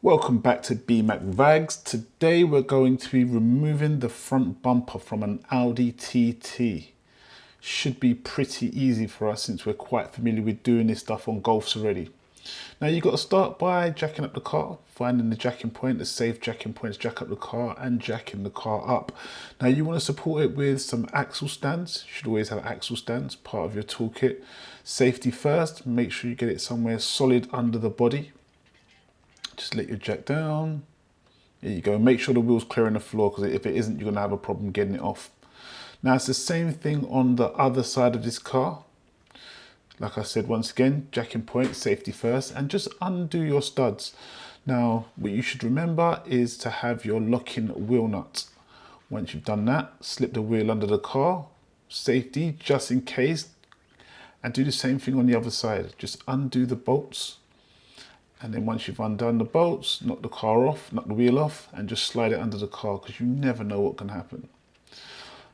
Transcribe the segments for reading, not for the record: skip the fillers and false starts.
Welcome back to BMACVAGS. Today we're going to be removing the front bumper from an Audi TT. Should be pretty easy for us since we're quite familiar with doing this stuff on Golfs already. Now you've got to start by jacking up the car, finding the jacking point, the safe jacking points, jack up the car and jacking the car up. Now you want to support it with some axle stands. You should always have axle stands, part of your toolkit. Safety first, make sure you get it somewhere solid under the body. Just let your jack down. There you go. Make sure the wheel's clearing the floor, because if it isn't, you're going to have a problem getting it off. Now it's the same thing on the other side of this car. Like I said, once again, jacking point, safety first, and just undo your studs. Now, what you should remember is to have your locking wheel nut. Once you've done that, slip the wheel under the car, safety, just in case, and do the same thing on the other side. Just undo the bolts. And then once you've undone the bolts, knock the car off, knock the wheel off, and just slide it under the car, because you never know what can happen.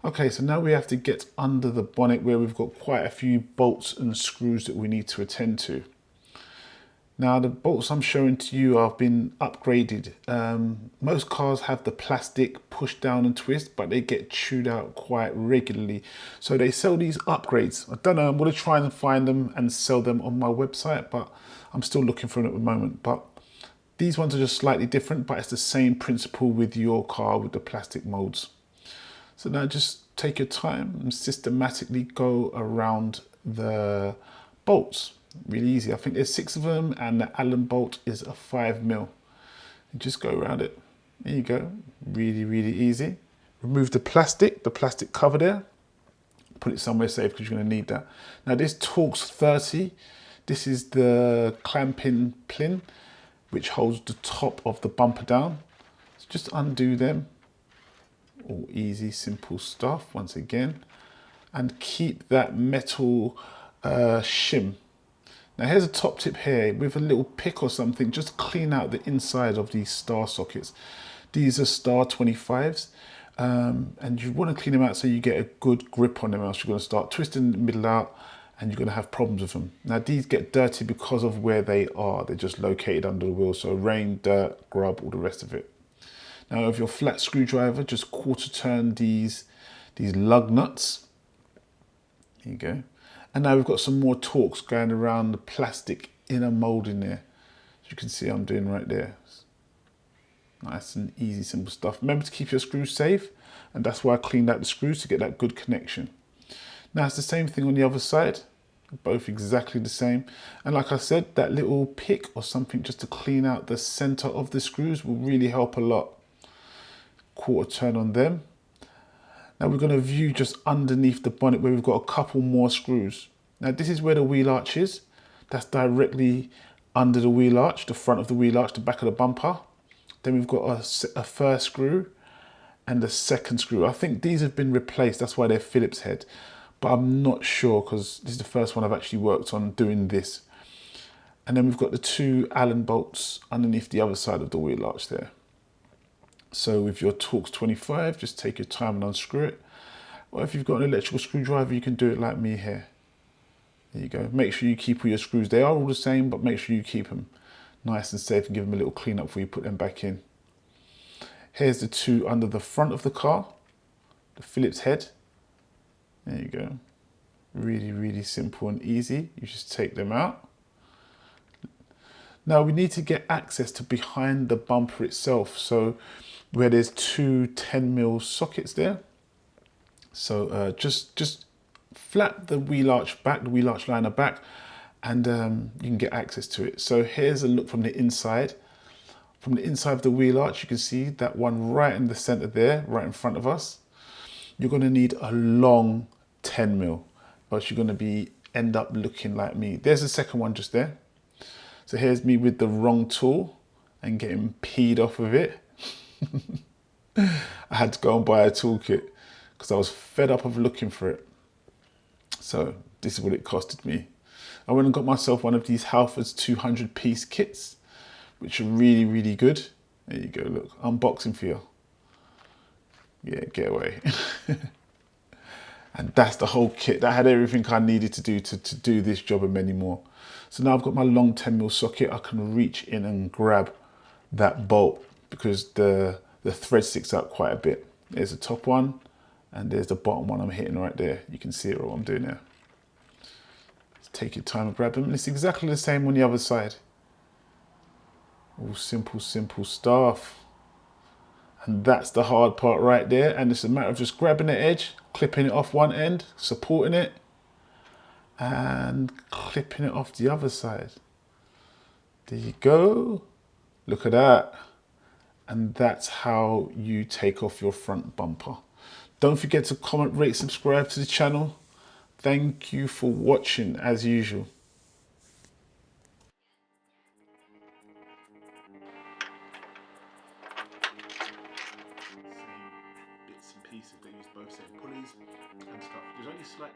Okay, so now we have to get under the bonnet, where we've got quite a few bolts and screws that we need to attend to. Now the bolts I'm showing to you have been upgraded. Most cars have the plastic push down and twist, but they get chewed out quite regularly. So they sell these upgrades. I don't know, I'm going to try and find them and sell them on my website, but I'm still looking for them at the moment. But these ones are just slightly different, but it's the same principle with your car with the plastic molds. So now just take your time and systematically go around the bolts. Really easy. I think there's 6 of them, and the Allen bolt is a 5mm. And just go around it. There you go. Really, really easy. Remove the plastic cover there. Put it somewhere safe, because you're going to need that. Now this Torx 30. This is the clamping pin which holds the top of the bumper down. So just undo them. All easy, simple stuff once again. And keep that metal shim. Now here's a top tip here. With a little pick or something, just clean out the inside of these star sockets. These are star 25s. And you want to clean them out so you get a good grip on them, else you're going to start twisting the middle out and you're going to have problems with them. Now these get dirty because of where they are. They're just located under the wheel. So rain, dirt, grub, all the rest of it. Now with your flat screwdriver, just quarter turn these lug nuts. There you go. And now we've got some more Torx going around the plastic inner mold in there. As you can see, I'm doing right there. Nice and easy, simple stuff. Remember to keep your screws safe, and that's why I cleaned out the screws, to get that good connection. Now it's the same thing on the other side. Both exactly the same. And like I said, that little pick or something just to clean out the center of the screws will really help a lot. Quarter turn on them. Now we're going to view just underneath the bonnet, where we've got a couple more screws. Now this is where the wheel arch is. That's directly under the wheel arch, the front of the wheel arch, the back of the bumper. Then we've got a first screw and a second screw. I think these have been replaced. That's why they're Phillips head. But I'm not sure, because this is the first one I've actually worked on doing this. And then we've got the 2 Allen bolts underneath the other side of the wheel arch there. So with your Torx 25, just take your time and unscrew it. Or if you've got an electrical screwdriver, you can do it like me here. There you go. Make sure you keep all your screws. They are all the same, but make sure you keep them nice and safe and give them a little clean up before you put them back in. Here's the 2 under the front of the car, the Phillips head. There you go. Really, really simple and easy. You just take them out. Now we need to get access to behind the bumper itself. So where there's 2 10mm sockets there. So just flap the wheel arch back, the wheel arch liner back, and you can get access to it. So here's a look from the inside. From the inside of the wheel arch, you can see that one right in the center there, right in front of us. You're going to need a long 10mm, but you're going to end up looking like me. There's the second one just there. So here's me with the wrong tool and getting peed off with it. I had to go and buy a toolkit because I was fed up of looking for it. So this is what it costed me. I went and got myself one of these Halfords 200-piece kits, which are really, really good. There you go, look, unboxing for you. Yeah, get away. And that's the whole kit. That had everything I needed to do this job and many more. So now I've got my long 10mm socket. I can reach in and grab that bolt because the thread sticks out quite a bit. There's the top one and there's the bottom one I'm hitting right there. You can see it what I'm doing there. Just take your time and grab them. And it's exactly the same on the other side. All simple stuff. And that's the hard part right there. And it's a matter of just grabbing the edge, clipping it off one end, supporting it, and clipping it off the other side. There you go. Look at that. And that's how you take off your front bumper. Don't forget to comment, rate, subscribe to the channel. Thank you for watching as usual. Bits and pieces, they use both same pulleys and stuff. There's only slight